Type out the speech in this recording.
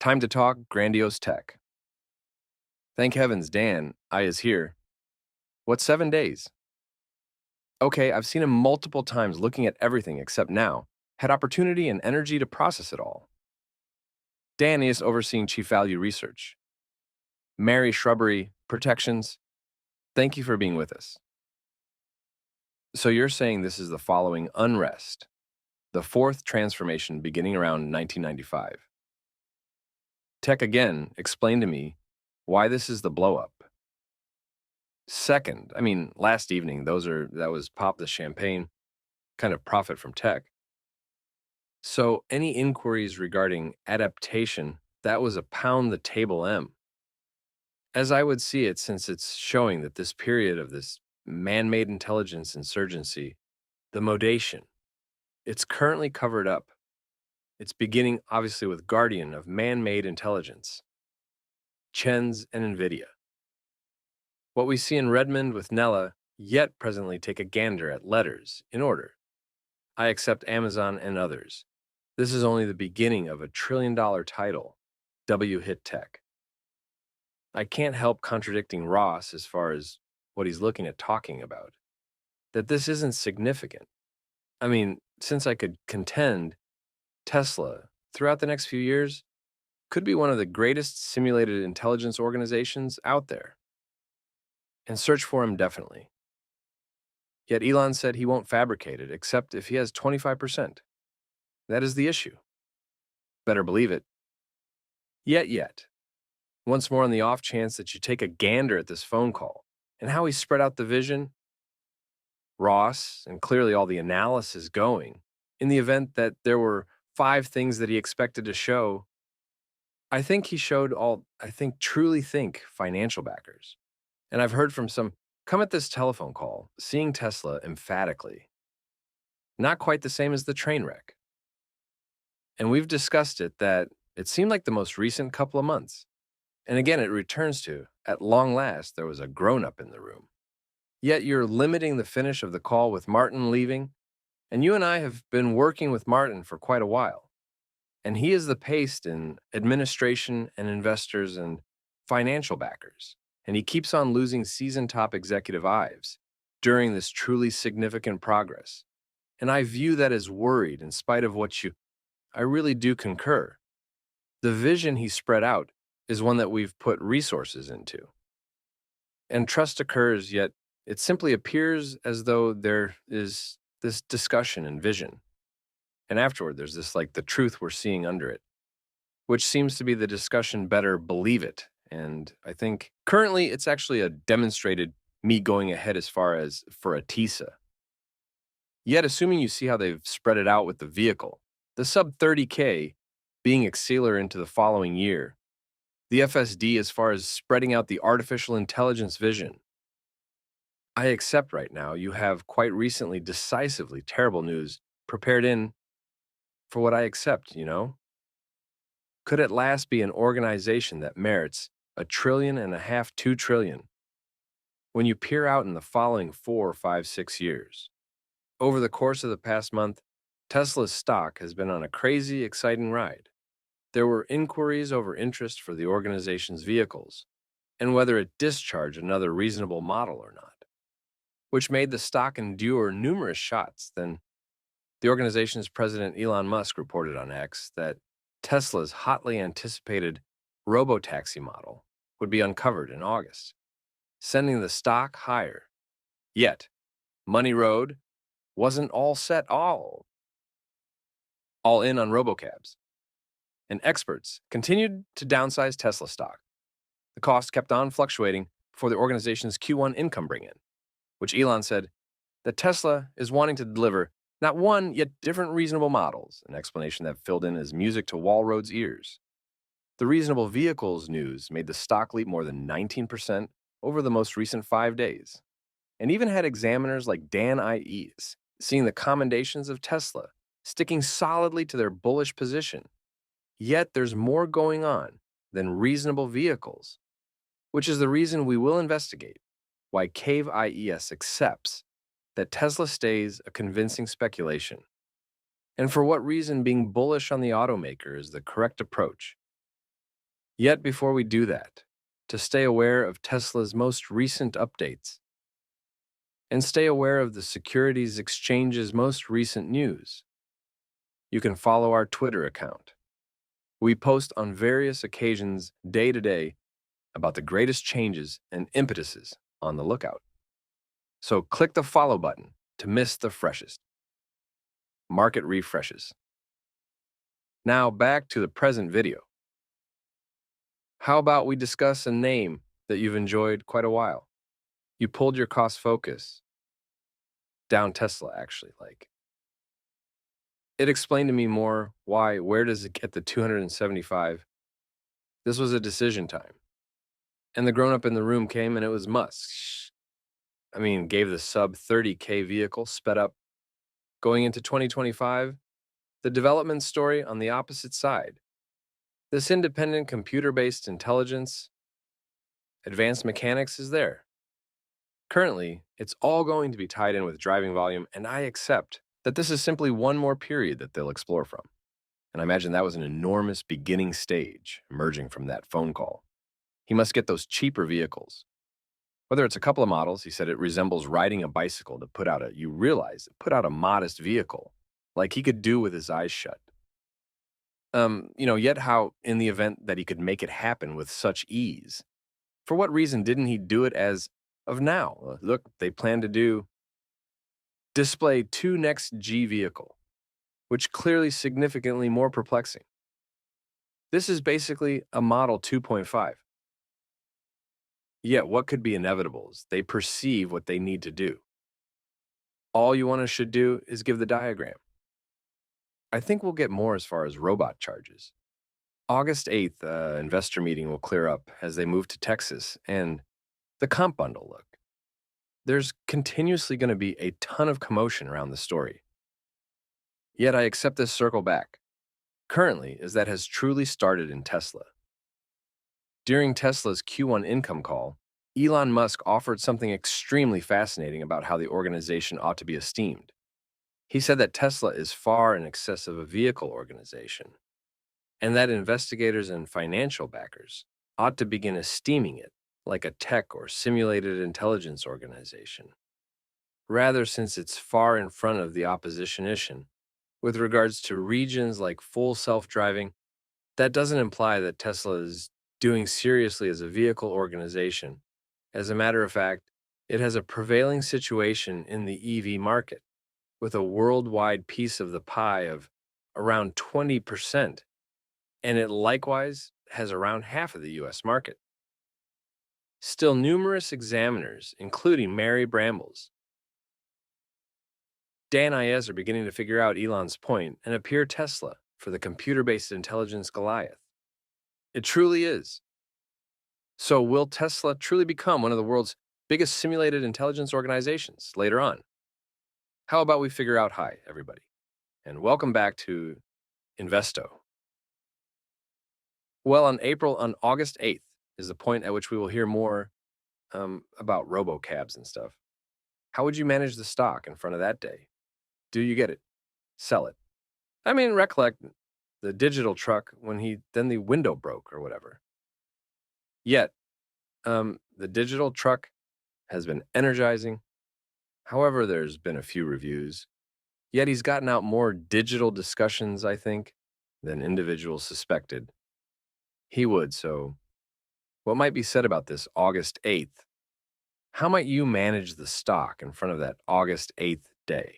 Time to talk grandiose tech. Thank heavens, Dan, I is here. What's 7 days? Okay, I've seen him multiple times looking at everything except now. Had opportunity and energy to process it all. Dan is overseeing chief value research. Mary Shrubbery Protections. Thank you for being with us. So you're saying this is the following unrest, the fourth transformation beginning around 1995. Tech again explain to me why this is the blow up. Second, last evening, that was pop the champagne, kind of profit from tech. So any inquiries regarding adaptation, that was a pound the table M. As I would see it, since it's showing that this period of this man-made intelligence insurgency, the modation, it's currently covered up. It's beginning obviously with Guardian of man-made intelligence, Chen's and NVIDIA. What we see in Redmond with Nella yet presently take a gander at letters in order. I accept Amazon and others. This is only the beginning of a trillion-dollar title, W hit tech. I can't help contradicting Ross as far as what he's looking at talking about, that this isn't significant. Since I could contend Tesla, throughout the next few years, could be one of the greatest simulated intelligence organizations out there. And search for him definitely. Yet Elon said he won't fabricate it except if he has 25%. That is the issue. Better believe it. Yet. Once more on the off chance that you take a gander at this phone call and how he spread out the vision, Ross, and clearly all the analysis going, in the event that there were 5 things that he expected to show, I think he showed truly think financial backers. And I've heard from some come at this telephone call, seeing Tesla emphatically. Not quite the same as the train wreck. And we've discussed it that it seemed like the most recent couple of months. And again, it returns to, at long last, there was a grown-up in the room. Yet you're limiting the finish of the call with Martin leaving, and you and I have been working with Martin for quite a while. And he is the paste in administration and investors and financial backers. And he keeps on losing seasoned top executive IVES during this truly significant progress. And I view that as worried in spite of I really do concur. The vision he spread out is one that we've put resources into. And trust occurs, yet it simply appears as though there is this discussion and vision. And afterward, there's this the truth we're seeing under it, which seems to be the discussion better believe it. And I think currently it's actually a demonstrated me going ahead as far as for a TISA. Yet, assuming you see how they've spread it out with the vehicle, the sub 30K being accelerar into the following year, the FSD as far as spreading out the artificial intelligence vision. I accept right now you have quite recently decisively terrible news prepared in for what I accept, Could at last be an organization that merits $1.5 trillion, $2 trillion, when you peer out in the following 4, 5, 6 years. Over the course of the past month, Tesla's stock has been on a crazy, exciting ride. There were inquiries over interest for the organization's vehicles, and whether it discharged another reasonable model or not, which made the stock endure numerous shots. Then the organization's president Elon Musk reported on X that Tesla's hotly anticipated robotaxi model would be uncovered in August, sending the stock higher. Yet, Money Road wasn't all set all in on robocabs, and experts continued to downsize Tesla stock. The cost kept on fluctuating before the organization's Q1 income bring-in, which Elon said that Tesla is wanting to deliver not one, yet different reasonable models, an explanation that filled in as music to Walroad's ears. The reasonable vehicles news made the stock leap more than 19% over the most recent 5 days, and even had examiners like Dan IVES seeing the commendations of Tesla sticking solidly to their bullish position. Yet there's more going on than reasonable vehicles, which is the reason we will investigate why Cave IES accepts that Tesla stays a convincing speculation, and for what reason being bullish on the automaker is the correct approach. Yet before we do that, to stay aware of Tesla's most recent updates and stay aware of the Securities Exchange's most recent news, you can follow our Twitter account. We post on various occasions day to day about the greatest changes and impetuses on the lookout. So click the follow button to miss the freshest. Market refreshes. Now back to the present video. How about we discuss a name that you've enjoyed quite a while? You pulled your cost focus down Tesla, actually. It explained to me more where does it get the 275? This was a decision time. And the grown up in the room came and it was Musk. I mean, gave the sub 30K vehicle sped up. Going into 2025, the development story on the opposite side. This independent computer-based intelligence, advanced mechanics is there. Currently, it's all going to be tied in with driving volume, and I accept that this is simply one more period that they'll explore from. And I imagine that was an enormous beginning stage emerging from that phone call. He must get those cheaper vehicles. Whether it's a couple of models, he said it resembles riding a bicycle to put out a modest vehicle, like he could do with his eyes shut. Yet how, in the event that he could make it happen with such ease, for what reason didn't he do it as of now? Look, they plan to display 2 next G vehicle, which clearly significantly more perplexing. This is basically a Model 2.5. Yet what could be inevitable is they perceive what they need to do. All you should do is give the diagram. I think we'll get more as far as robot charges. August 8th, investor meeting will clear up as they move to Texas and the comp bundle look. There's continuously going to be a ton of commotion around the story. Yet I accept this circle back. Currently, as that has truly started in Tesla. During Tesla's Q1 income call, Elon Musk offered something extremely fascinating about how the organization ought to be esteemed. He said that Tesla is far in excess of a vehicle organization, and that investigators and financial backers ought to begin esteeming it like a tech or simulated intelligence organization, rather since it's far in front of the opposition with regards to regions like full self-driving. That doesn't imply that Tesla is doing seriously as a vehicle organization. As a matter of fact, it has a prevailing situation in the EV market, with a worldwide piece of the pie of around 20%, and it likewise has around half of the US market. Still, numerous examiners, including Mary Brambles, Dan IVES, are beginning to figure out Elon's point and appear Tesla for the computer-based intelligence Goliath. It truly is. So will Tesla truly become one of the world's biggest simulated intelligence organizations later on? How about we figure out hi, everybody? And welcome back to Investo. Well, on August 8th is the point at which we will hear more about robocabs and stuff. How would you manage the stock in front of that day? Do you get it? Sell it. I mean, recollect the digital truck when the window broke or whatever. Yet, the digital truck has been energizing. However, there's been a few reviews. Yet he's gotten out more digital discussions, I think, than individuals suspected. He would, so what might be said about this August 8th? How might you manage the stock in front of that August 8th day?